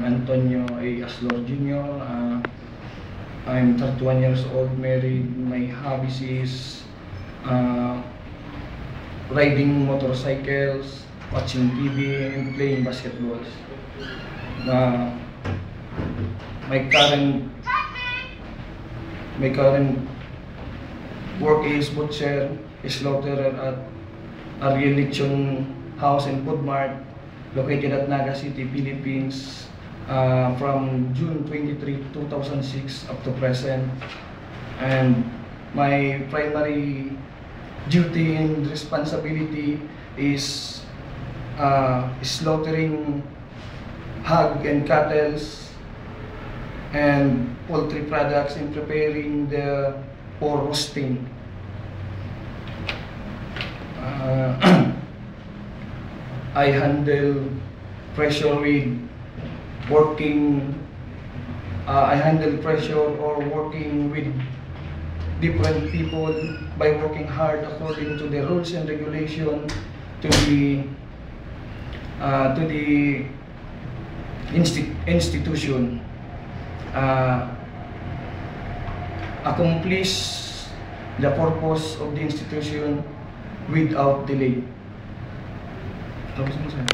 I'm Antonio A. Aslor Jr. I'm 31 years old, married. My hobbies is riding motorcycles, watching TV, and playing basketballs. My current work is butcher, slaughterer at Ariel Lechon House and Food Mart, located at Naga City, Philippines, from June 23, 2006 up to present. And my primary duty and responsibility is slaughtering hog and cattle and poultry products and preparing for roasting. I handle pressure with working. I handle pressure or working with different people by working hard according to the rules and regulation to the institution. Accomplish the purpose of the institution without delay. Tapos mo sir.